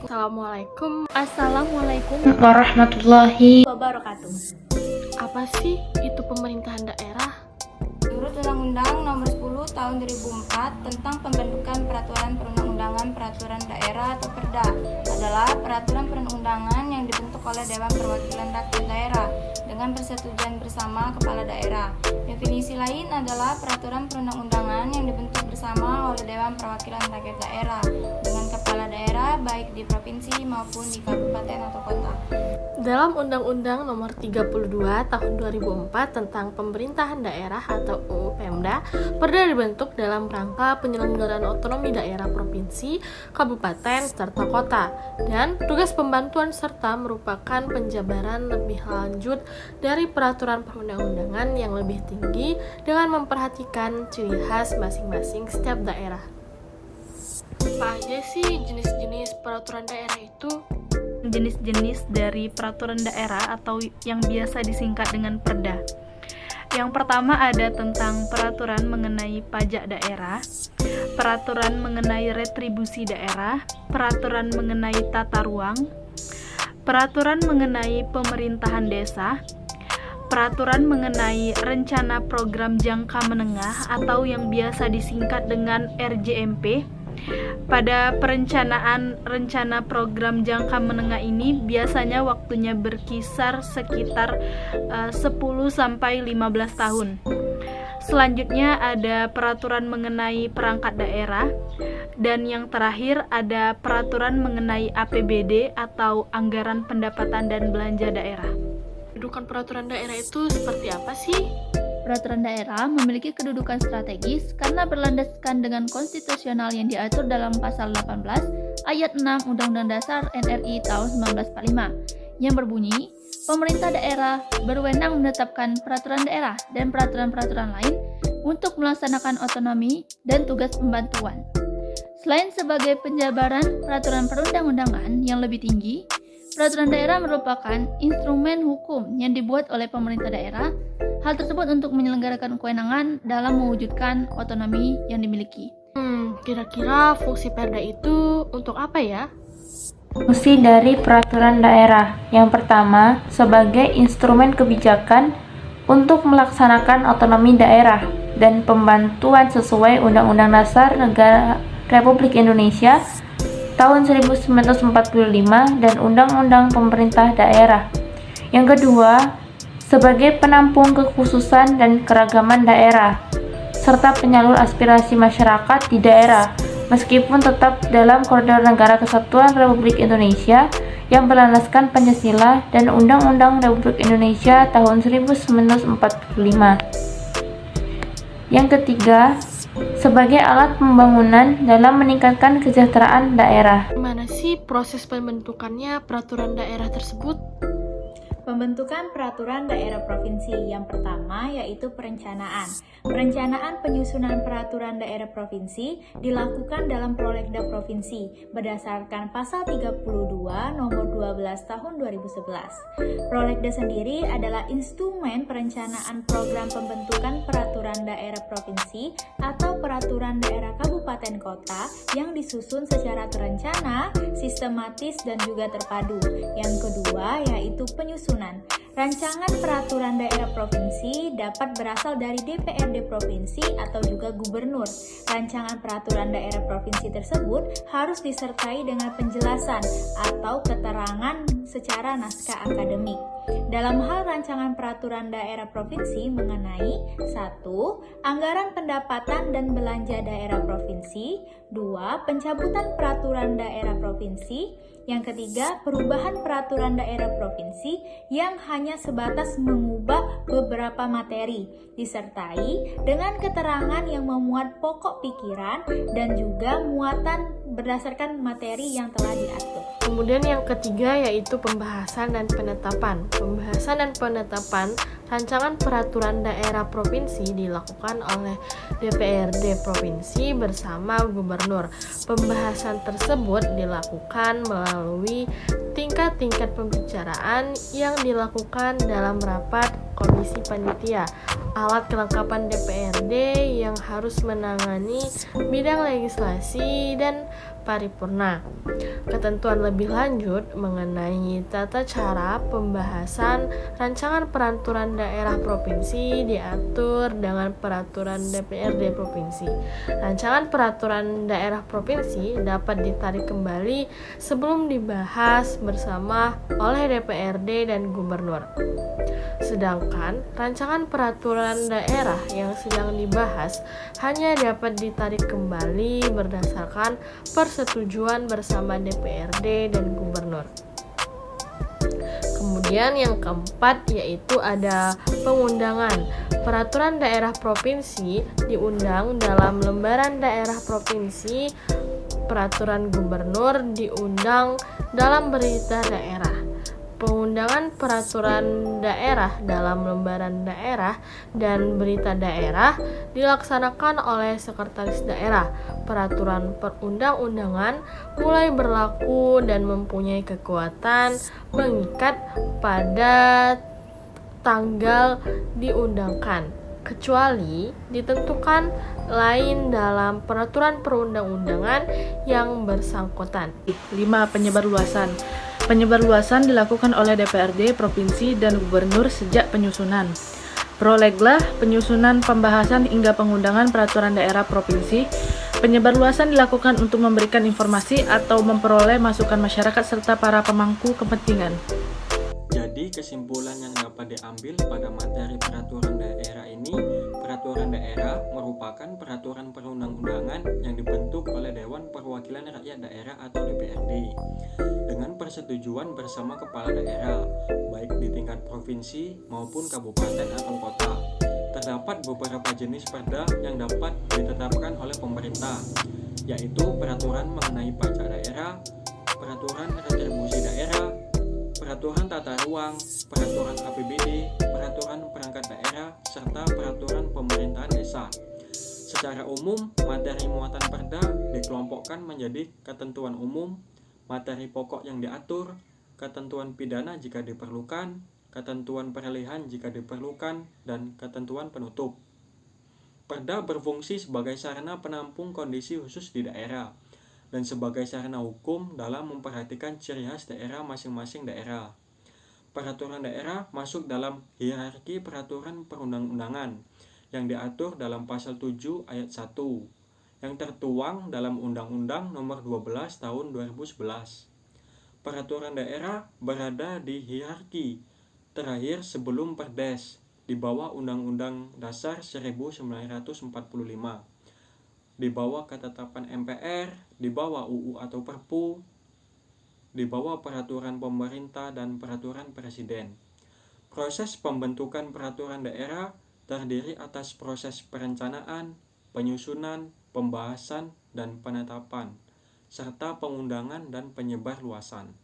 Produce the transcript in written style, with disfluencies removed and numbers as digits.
Assalamualaikum warahmatullahi wabarakatuh. Apa sih itu pemerintahan daerah? Menurut Undang-Undang Nomor 10 Tahun 2004 tentang pembentukan peraturan perundang-undangan peraturan daerah atau Perda adalah peraturan perundang-undangan yang dibentuk oleh Dewan Perwakilan Rakyat Daerah dengan persetujuan bersama kepala daerah. Definisi lain adalah peraturan perundang-undangan yang dibentuk bersama oleh Dewan Perwakilan Rakyat Daerah dengan kepala daerah baik di provinsi maupun di kabupaten atau kota. Dalam Undang-Undang Nomor 32 Tahun 2004 tentang Pemerintahan Daerah atau UU Pemda, Perda dibentuk dalam rangka penyelenggaraan otonomi daerah provinsi, kabupaten, serta kota, dan tugas pembantuan serta merupakan penjabaran lebih lanjut dari peraturan perundang-undangan yang lebih tinggi dengan memperhatikan ciri khas masing-masing setiap daerah. Apa aja sih jenis-jenis peraturan daerah itu? Jenis-jenis dari peraturan daerah atau yang biasa disingkat dengan Perda. Yang pertama ada tentang peraturan mengenai pajak daerah, peraturan mengenai retribusi daerah, peraturan mengenai tata ruang, peraturan mengenai pemerintahan desa, peraturan mengenai rencana program jangka menengah atau yang biasa disingkat dengan RJMP. Pada perencanaan rencana program jangka menengah ini biasanya waktunya berkisar sekitar 10-15 tahun. Selanjutnya ada peraturan mengenai perangkat daerah, dan yang terakhir ada peraturan mengenai APBD atau anggaran pendapatan dan belanja daerah. Kedudukan peraturan daerah itu seperti apa sih? Peraturan daerah memiliki kedudukan strategis karena berlandaskan dengan konstitusional yang diatur dalam pasal 18 ayat 6 Undang-Undang Dasar RI tahun 1945 yang berbunyi, pemerintah daerah berwenang menetapkan peraturan daerah dan peraturan-peraturan lain untuk melaksanakan otonomi dan tugas pembantuan. Selain sebagai penjabaran peraturan perundang-undangan yang lebih tinggi, peraturan daerah merupakan instrumen hukum yang dibuat oleh pemerintah daerah. Hal tersebut untuk menyelenggarakan kewenangan dalam mewujudkan otonomi yang dimiliki. Kira-kira fungsi Perda itu untuk apa ya? Fungsi dari peraturan daerah yang pertama sebagai instrumen kebijakan untuk melaksanakan otonomi daerah dan pembantuan sesuai Undang-Undang Dasar Negara Republik Indonesia tahun 1945 dan Undang-Undang Pemerintah Daerah. Yang kedua, sebagai penampung kekhususan dan keragaman daerah, serta penyalur aspirasi masyarakat di daerah, meskipun tetap dalam koridor Negara Kesatuan Republik Indonesia yang berlandaskan Pancasila dan Undang-Undang Republik Indonesia tahun 1945. Yang ketiga, sebagai alat pembangunan dalam meningkatkan kesejahteraan daerah. Gimana sih proses pembentukannya peraturan daerah tersebut? Pembentukan peraturan daerah provinsi yang pertama yaitu perencanaan. Perencanaan penyusunan peraturan daerah provinsi dilakukan dalam Prolegda Provinsi berdasarkan pasal 32 nomor 12 tahun 2011. Prolegda sendiri adalah instrumen perencanaan program pembentukan peraturan daerah provinsi atau peraturan daerah kabupaten kota yang disusun secara terencana, sistematis dan juga terpadu. Yang kedua yaitu penyusunan. Rancangan peraturan daerah provinsi dapat berasal dari DPRD provinsi atau juga gubernur. Rancangan peraturan daerah provinsi tersebut harus disertai dengan penjelasan atau keterangan secara naskah akademik. Dalam hal rancangan peraturan daerah provinsi mengenai 1. Anggaran pendapatan dan belanja daerah provinsi, 2. Pencabutan peraturan daerah provinsi, yang ketiga, perubahan peraturan daerah provinsi yang hanya sebatas mengubah beberapa materi, disertai dengan keterangan yang memuat pokok pikiran dan juga muatan berdasarkan materi yang telah diatur. Kemudian yang ketiga yaitu pembahasan dan penetapan. Pembahasan dan penetapan rancangan peraturan daerah provinsi dilakukan oleh DPRD provinsi bersama gubernur. Pembahasan tersebut dilakukan melalui tingkat-tingkat pembicaraan yang dilakukan dalam rapat komisi panitia, alat kelengkapan DPRD yang harus menangani bidang legislasi dan paripurna. Ketentuan lebih lanjut mengenai tata cara pembahasan rancangan peraturan daerah provinsi diatur dengan peraturan DPRD provinsi. Rancangan peraturan daerah provinsi dapat ditarik kembali sebelum dibahas bersama oleh DPRD dan gubernur. Sedangkan rancangan peraturan daerah yang sedang dibahas hanya dapat ditarik kembali berdasarkan persetujuan bersama DPRD dan gubernur. Kemudian yang keempat yaitu ada pengundangan. Peraturan daerah provinsi diundang dalam lembaran daerah provinsi, peraturan gubernur diundang dalam berita daerah. Pengundangan peraturan daerah dalam lembaran daerah dan berita daerah dilaksanakan oleh sekretaris daerah. Peraturan perundang-undangan mulai berlaku dan mempunyai kekuatan mengikat pada tanggal diundangkan, kecuali ditentukan lain dalam peraturan perundang-undangan yang bersangkutan. 5. Penyebarluasan. Penyebarluasan dilakukan oleh DPRD, provinsi, dan gubernur sejak penyusunan. Proleglah penyusunan, pembahasan, hingga pengundangan peraturan daerah provinsi. Penyebarluasan dilakukan untuk memberikan informasi atau memperoleh masukan masyarakat serta para pemangku kepentingan. Jadi kesimpulan yang dapat diambil pada materi peraturan daerah ini, peraturan daerah merupakan peraturan perundang-undangan yang dibentuk oleh Dewan Perwakilan Rakyat Daerah atau DPRD dengan persetujuan bersama kepala daerah, baik di tingkat provinsi maupun kabupaten atau kota. Terdapat beberapa jenis perda yang dapat ditetapkan oleh pemerintah, yaitu peraturan mengenai pajak daerah, peraturan retribusi daerah, peraturan tata ruang, peraturan APBD, peraturan perangkat daerah, serta peraturan pemerintahan desa. Secara umum, materi muatan perda dikelompokkan menjadi ketentuan umum, materi pokok yang diatur, ketentuan pidana jika diperlukan, ketentuan peralihan jika diperlukan, dan ketentuan penutup. Perda berfungsi sebagai sarana penampung kondisi khusus di daerah dan sebagai sarana hukum dalam memperhatikan ciri khas daerah masing-masing daerah. Peraturan daerah masuk dalam hierarki peraturan perundang-undangan yang diatur dalam pasal 7 ayat 1 yang tertuang dalam Undang-Undang Nomor 12 Tahun 2011. Peraturan daerah berada di hierarki terakhir sebelum Perdes di bawah Undang-Undang Dasar 1945. Di bawah ketetapan MPR, di bawah UU atau Perpu, di bawah peraturan pemerintah dan peraturan presiden. Proses pembentukan peraturan daerah terdiri atas proses perencanaan, penyusunan, pembahasan, dan penetapan, serta pengundangan dan penyebarluasan.